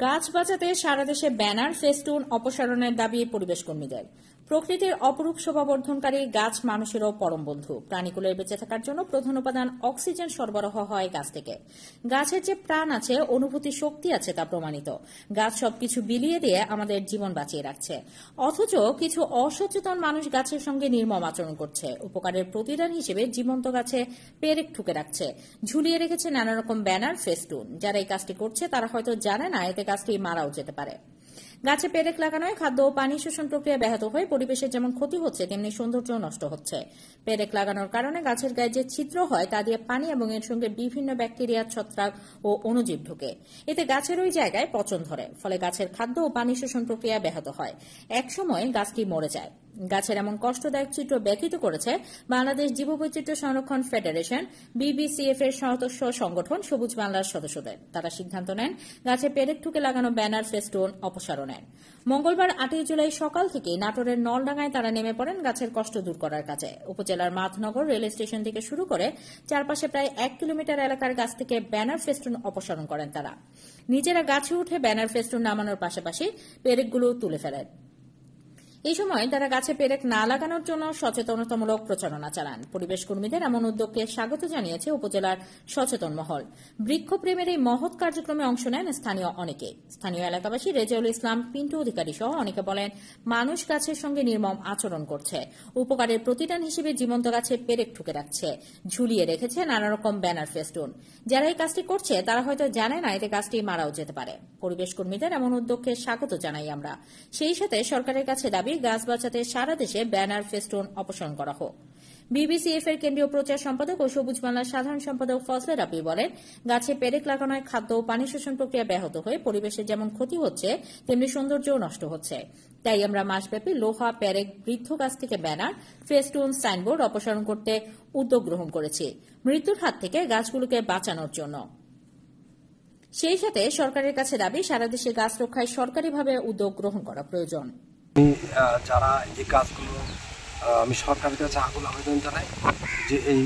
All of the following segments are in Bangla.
গাছ বাঁচাতে সারা দেশে ব্যানার ফেস্টুন অপসারণের দাবি পরিবেশ কর্মীদের। প্রকৃতির অপরূপ শোভাবর্ধনকারী গাছ মানুষেরও পরম বন্ধু। প্রাণীকুলের বেঁচে থাকার জন্য প্রধান উপাদান অক্সিজেন সরবরাহ হয় গাছ থেকে। গাছের যে প্রাণ আছে, অনুভূতি শক্তি আছে তা প্রমাণিত। গাছ সবকিছু বিলিয়ে দিয়ে আমাদের জীবন বাঁচিয়ে রাখছে, অথচ কিছু অসচেতন মানুষ গাছের সঙ্গে নির্মম আচরণ করছে। উপকারের প্রতিদান হিসেবে জীবন্ত গাছে পেরেক ঠুকে রাখছে, ঝুলিয়ে রেখেছে নানা রকম ব্যানার ফেস্টুন। যারা এই কাজটি করছে তারা হয়তো জানে না এতে গাছটি মারাও যেতে পারে। গাছে পেরেক লাগানোয় খাদ্য ও পানি শোষণ প্রক্রিয়া ব্যাহত হয়ে পরিবেশের যেমন ক্ষতি হচ্ছে, তেমনি সৌন্দর্য নষ্ট হচ্ছে। পেরেক লাগানোর কারণে গাছের গায়ে যে ছিদ্র হয় তা দিয়ে পানি এবং এর সঙ্গে বিভিন্ন ব্যাকটেরিয়া, ছত্রাক ও অণুজীব ঢোকে। এতে গাছের ওই জায়গায় পচন ধরে, ফলে গাছের খাদ্য ও পানি শোষণ প্রক্রিয়া ব্যাহত হয়। একসময় গাছটি মরে যায়। গাছের এমন কষ্টদায়ক চিত্র ব্যতীত করেছে বাংলাদেশ জীববৈচিত্র্য সংরক্ষণ ফেডারেশন BBCF এর সদস্য সংগঠন সবুজ বাংলার সদস্যদের। তারা সিদ্ধান্ত নেন গাছে পেরেক ঠুকে লাগানো ব্যানার ফেস্টুন অপসারণের। মঙ্গলবার 8 জুলাই সকাল থেকে নাটোরের নলডাঙ্গায় তারা নেমে পড়েন গাছের কষ্ট দূর করার কাজে। উপজেলার মাধনগর রেল স্টেশন থেকে শুরু করে চারপাশে প্রায় 1 কিলোমিটার এলাকার গাছ থেকে ব্যানার ফেস্টুন অপসারণ করেন তারা। নিজেরা গাছে উঠে ব্যানার ফেস্টুন নামানোর পাশাপাশি পেরেকগুলো তুলে ফেলেন। এই সময় তারা গাছে পেরেক না লাগানোর জন্য সচেতনতামূলক প্রচারণা চালান। পরিবেশ কর্মীদের এমন উদ্যোগকে স্বাগত জানিয়েছে উপজেলার সচেতন মহল। বৃক্ষপ্রেমের এই মহৎ কার্যক্রমে অংশ নেন স্থানীয় অনেকে। স্থানীয় এলাকাবাসী রেজাউল ইসলাম, পিন্টু অধিকারী সহ অনেকে বলেন, মানুষ গাছের সঙ্গে নির্মম আচরণ করছে। উপকারের প্রতিদান হিসেবে জীবন্ত গাছে পেরেক ঠুকে রাখছে, ঝুলিয়ে রেখেছে নানা রকম ব্যানার ফেস্টুন। যারা এই কাজটি করছে তারা হয়তো জানে না এতে গাছটি মারাও যেতে পারে। পরিবেশ কর্মীদের এমন উদ্যোগকে স্বাগত জানাই আমরা। সেই সাথে সরকারের কাছে দাবি গাছ বাঁচাতে সারা দেশে ব্যানার ফেস্টুন অপসারণ করা হোক। BBCF এর কেন্দ্রীয় প্রচার সম্পাদক ও সবুজ বাংলার সাধারণ সম্পাদক ফজলে রাব্বি বলেন, গাছে পেরেক লাগানোয় খাদ্য ও পানি শোষণ প্রক্রিয়া ব্যাহত হয়ে পরিবেশের যেমন ক্ষতি হচ্ছে, তেমনি সৌন্দর্যও নষ্ট হচ্ছে। তাই আমরা মাসব্যাপী লোহা, পেরেক, বৃদ্ধ গাছ থেকে ব্যানার, ফেস্টুন, সাইনবোর্ড অপসারণ করতে উদ্যোগ গ্রহণ করেছি, মৃত্যুর হাত থেকে গাছগুলোকে বাঁচানোর জন্য। সেই সাথে সরকারের কাছে দাবি সারা দেশে গাছ রক্ষায় সরকারিভাবে উদ্যোগ গ্রহণ করা প্রয়োজন। যারা এই কাজগুলো, আমি সরকারের কাছে আকুল আবেদন জানাই যে এই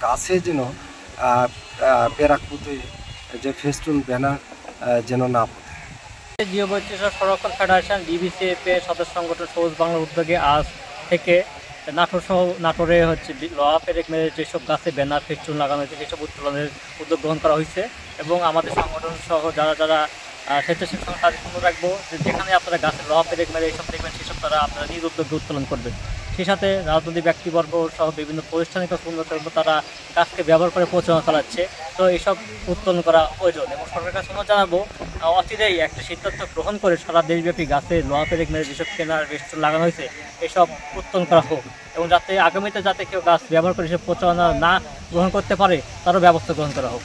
গাছে যেন পেরাক পুঁতে যে ফেস্টুন ব্যানার যেন না পুঁতে। জীববৈচিত্র্য সংরক্ষণ ফেডারেশন BBCF এর সদস্য সংগঠন সবুজ বাংলার উদ্যোগে আজ থেকে নাটোরে লোহা পেরেক মেরে যেসব গাছে ব্যানার ফেস্টুন লাগানো হয়েছে সেসব উত্তোলনের উদ্যোগ গ্রহণ করা হয়েছে। এবং আমাদের সংগঠন সহ যারা স্বেচ্ছাসেবী সংস্থা তাদের মনে রাখবো যে যেখানে আপনারা গাছের লোহা পেরেক মেরে এইসব দেখবেন সেসব তারা আপনারা নিজ উদ্যোগে উত্তোলন করবেন। সেই সাথে রাজনৈতিক ব্যক্তিবর্গ সহ বিভিন্ন প্রতিষ্ঠানিক তারা গাছকে ব্যবহার করে প্রচারণা চালাচ্ছে। তো এইসব উত্তোলন করা প্রয়োজন এবং সরকারের কাছে অনুরোধ জানাবো অচিরেই একটা সিদ্ধান্ত গ্রহণ করে সারা দেশব্যাপী গাছে লোহা পেরেক মেরে যেসব কেনার ফেস্টুন লাগানো হয়েছে এসব উত্তোলন করা হোক এবং যাতে আগামীতে যাতে কেউ গাছ ব্যবহার করে এসব প্রচারণা না গ্রহণ করতে পারে তারও ব্যবস্থা গ্রহণ করা হোক।